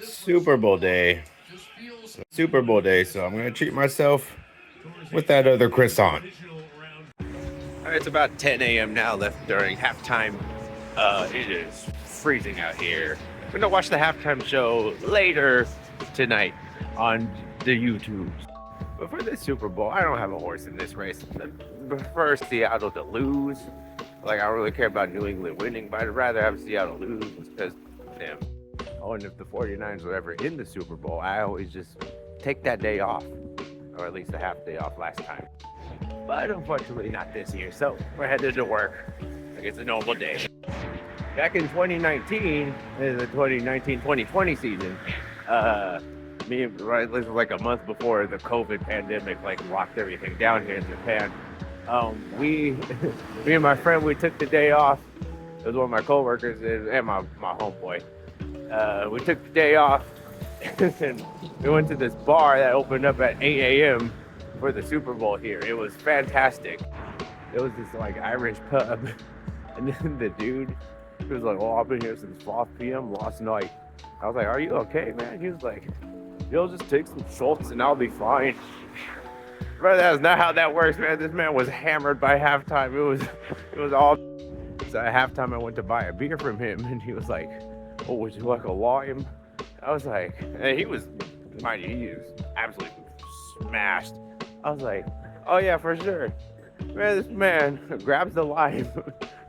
Super Bowl day. Super Bowl day, so I'm gonna treat myself with that other croissant. All right, it's about 10 a.m. now, left during halftime. It is freezing out here. We're gonna watch the halftime show later tonight on the YouTube. But for this Super Bowl, I don't have a horse in this race. I prefer Seattle to lose. Like, I don't really care about New England winning, but I'd rather have Seattle lose because them. Oh, and if the 49ers were ever in the Super Bowl, I always just take that day off, or at least a half day off last time. But unfortunately not this year, so we're headed to work like it's a normal day. Back in 2019, the 2019-2020 season, this was like a month before the COVID pandemic locked everything down here in Japan. Me and my friend, we took the day off. It was one of my coworkers and my homeboy. We took the day off and we went to this bar that opened up at 8 a.m. for the Super Bowl here. It was fantastic. It was this Irish pub, and then the dude, he was like, "Oh, I've been here since 5 p.m. last night." I was like, "Are you okay, man?" He was like, "You'll just take some shots and I'll be fine." Bro, that's not how that works, man. This man was hammered by halftime. It was all. So at halftime, I went to buy a beer from him, and he was like, "Oh, would you like a lime?" I was like, and he was, mind you, he was absolutely smashed. I was like, "Oh yeah, for sure." Man, this man grabs the lime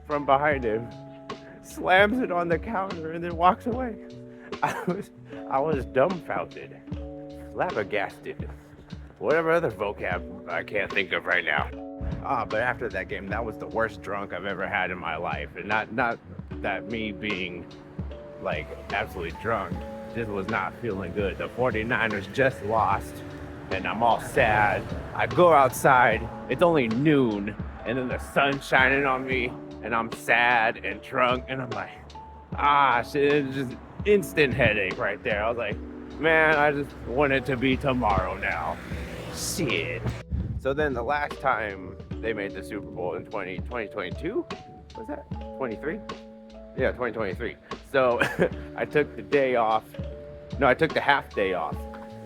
from behind him, slams it on the counter, and then walks away. I was dumbfounded, flabbergasted, whatever other vocab I can't think of right now. But after that game, that was the worst drunk I've ever had in my life, and not that me being absolutely drunk, just was not feeling good. The 49ers just lost, and I'm all sad. I go outside, it's only noon, and then the sun's shining on me, and I'm sad and drunk, and I'm like, shit, it's just instant headache right there. I was like, man, I just want it to be tomorrow now. Shit. So then the last time they made the Super Bowl in 2022, was that 23? Yeah, 2023. So I took the day off. No, I took the half day off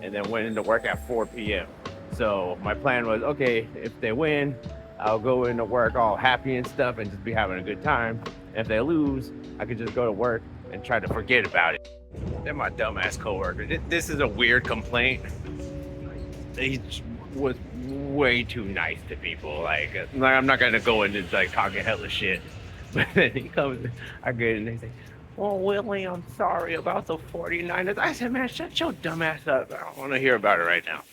and then went into work at 4 p.m. So my plan was, okay, if they win, I'll go into work all happy and stuff and just be having a good time. If they lose, I could just go to work and try to forget about it. They're my dumbass coworker. This is a weird complaint. He was way too nice to people. I'm not gonna go into talking hella shit. But then he comes, I get in, and they say, "Oh, Willie, I'm sorry about the 49ers. I said, "Man, shut your dumb ass up. I don't want to hear about it right now."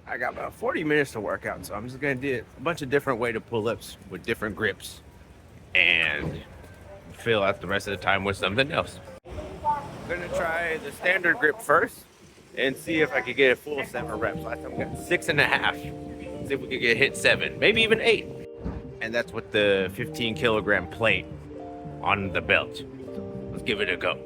I got about 40 minutes to work out, so I'm just gonna do a bunch of different weighted pull-ups with different grips and fill out the rest of the time with something else. I'm gonna try the standard grip first and see if I could get a full 7 reps. Last time we got 6.5. See if we could hit 7, maybe even 8. And that's with the 15 kilogram plate on the belt. Let's give it a go.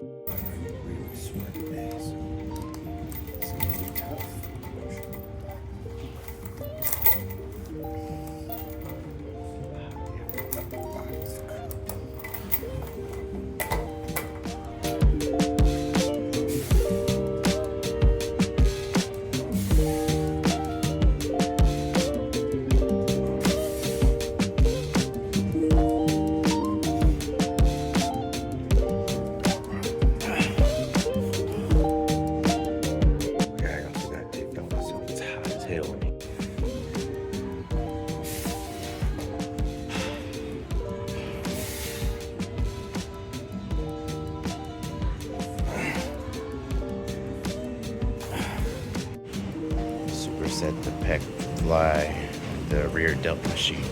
Set the pec fly, the rear delt machine.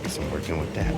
Guess I'm working with that.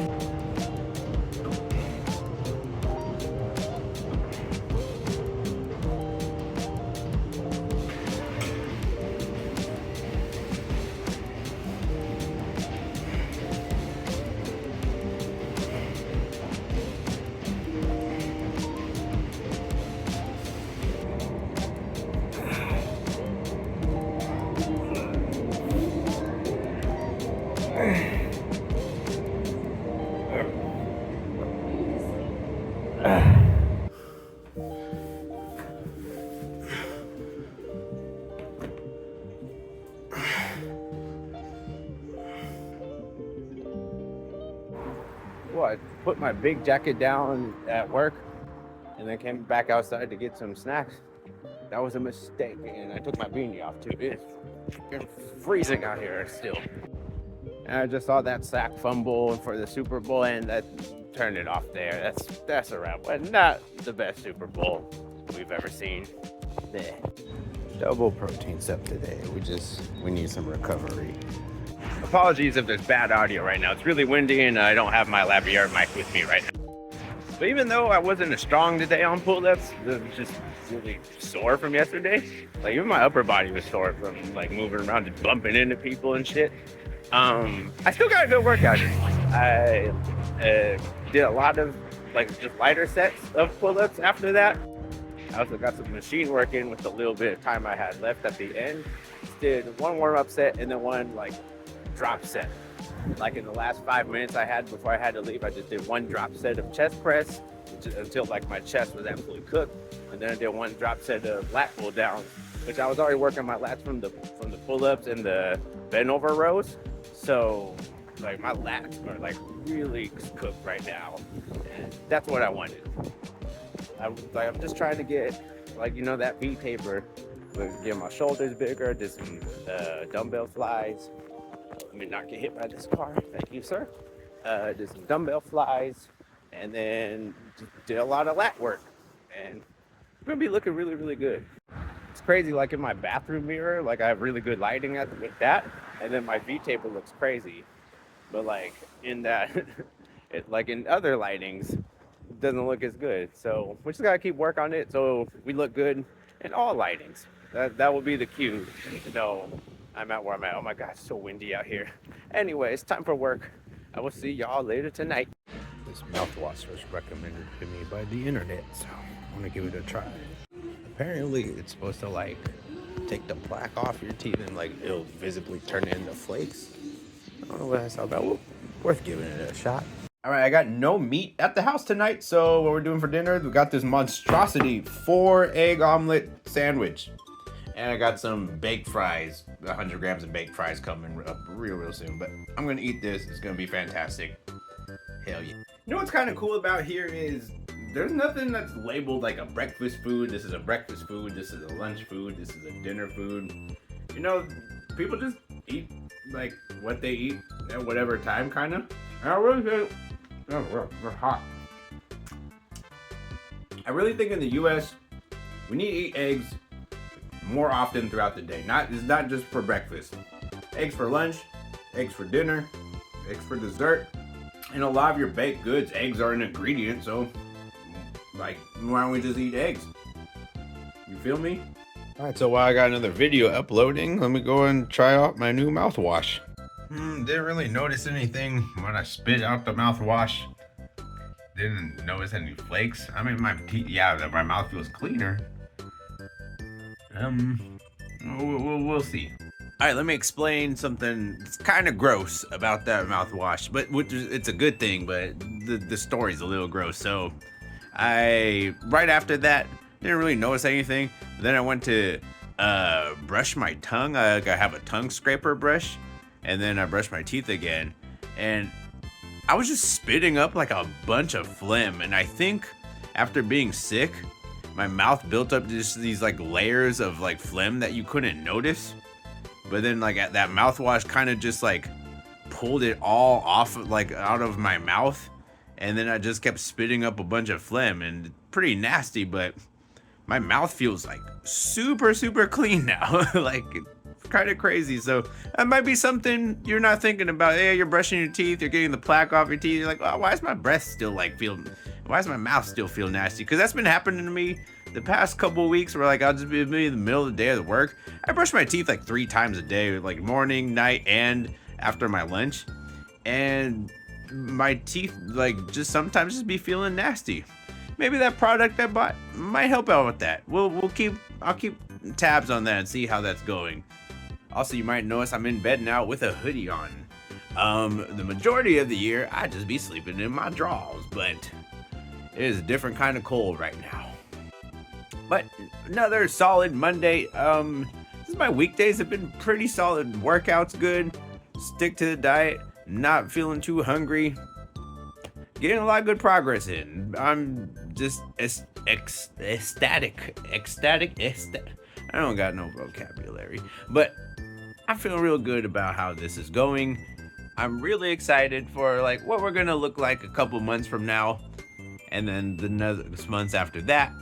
I put my big jacket down at work and then came back outside to get some snacks. That was a mistake, and I took my beanie off too. It's freezing out here still. And I just saw that sack fumble for the Super Bowl, and that turned it off there. That's a wrap. But not the best Super Bowl we've ever seen. There. Double protein stuff today. We need some recovery. Apologies if there's bad audio right now. It's really windy and I don't have my lavalier mic with me right now. But even though I wasn't as strong today on pull-ups, it was just really sore from yesterday. Like even my upper body was sore from like moving around and bumping into people and shit. I still got a good workout. I did a lot of like just lighter sets of pull-ups after that. I also got some machine work in with the little bit of time I had left at the end. Just did one warm-up set and then one like drop set. Like in the last 5 minutes I had before I had to leave, I just did one drop set of chest press until like my chest was absolutely cooked, and then I did one drop set of lat pull downs, which I was already working my lats from the pull-ups and the bend over rows. So like my lats are like really cooked right now, and that's what I wanted. I'm just trying to get like, you know, that V taper, get my shoulders bigger, did some dumbbell flies. Let me not get hit by this car. Thank you, sir. Did some dumbbell flies, and then did a lot of lat work, and I'm gonna be looking really, really good. It's crazy, like in my bathroom mirror, like I have really good lighting with that, and then my V taper looks crazy. But like in that, like in other lightings, it doesn't look as good. So we just gotta keep work on it so we look good in all lightings. That will be the cue to know I'm at where I'm at. Oh my God, it's so windy out here. Anyway, it's time for work. I will see y'all later tonight. This mouthwash was recommended to me by the internet, so I'm gonna give it a try. Apparently, it's supposed to like take the plaque off your teeth and like it'll visibly turn it into flakes. I don't know what that's all about. Well, worth giving it a shot. All right, I got no meat at the house tonight, so what we're doing for dinner, we got this monstrosity 4-egg omelet sandwich. And I got some baked fries, 100 grams of baked fries coming up real soon. But I'm gonna eat this, it's gonna be fantastic. Hell yeah. You know what's kind of cool about here is there's nothing that's labeled like a breakfast food. This is a breakfast food, this is a lunch food, this is a dinner food. You know, people just eat like what they eat at whatever time, kind of. And I really think, we're hot. I really think in the US, we need to eat eggs more often throughout the day. It's not just for breakfast. Eggs for lunch, eggs for dinner, eggs for dessert. In a lot of your baked goods, eggs are an ingredient, so like, why don't we just eat eggs? You feel me? All right, so while I got another video uploading, let me go and try out my new mouthwash. Didn't really notice anything when I spit out the mouthwash. Didn't notice any flakes. I mean, my teeth, yeah, my mouth feels cleaner. We'll see. All right, let me explain something that's kind of gross about that mouthwash, but it's a good thing, but the story's a little gross. So right after that, didn't really notice anything. Then I went to brush my tongue. I have a tongue scraper brush, and then I brushed my teeth again, and I was just spitting up like a bunch of phlegm. And I think after being sick, my mouth built up just these like layers of like phlegm that you couldn't notice. But then like that mouthwash kind of just like pulled it all off like out of my mouth. And then I just kept spitting up a bunch of phlegm, and pretty nasty, but my mouth feels like super clean now. Like it's kind of crazy. So that might be something you're not thinking about. Yeah, you're brushing your teeth, you're getting the plaque off your teeth. You're like, oh, why is my breath still like why does my mouth still feel nasty? Because that's been happening to me the past couple of weeks where like I'll just be in the middle of the day at work. I brush my teeth like 3 times a day, like morning, night, and after my lunch. And my teeth like just sometimes just be feeling nasty. Maybe that product I bought might help out with that. I'll keep tabs on that and see how that's going. Also, you might notice I'm in bed now with a hoodie on. The majority of the year I just be sleeping in my drawers, but it is a different kind of cold right now. But another solid Monday. My weekdays have been pretty solid. Workouts good. Stick to the diet. Not feeling too hungry. getting a lot of good progress in. I'm just ecstatic. I don't got no vocabulary, but I feel real good about how this is going. I'm really excited for like what we're gonna look like a couple months from now, and then the next months after that.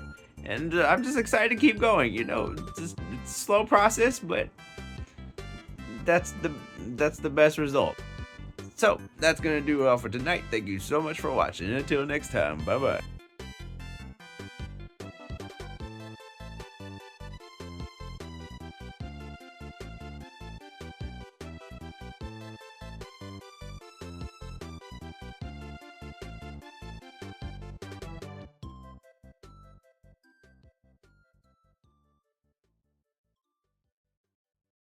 And I'm just excited to keep going. You know, it's a slow process, but that's the best result. So that's gonna do it all for tonight. Thank you so much for watching. Until next time, bye bye.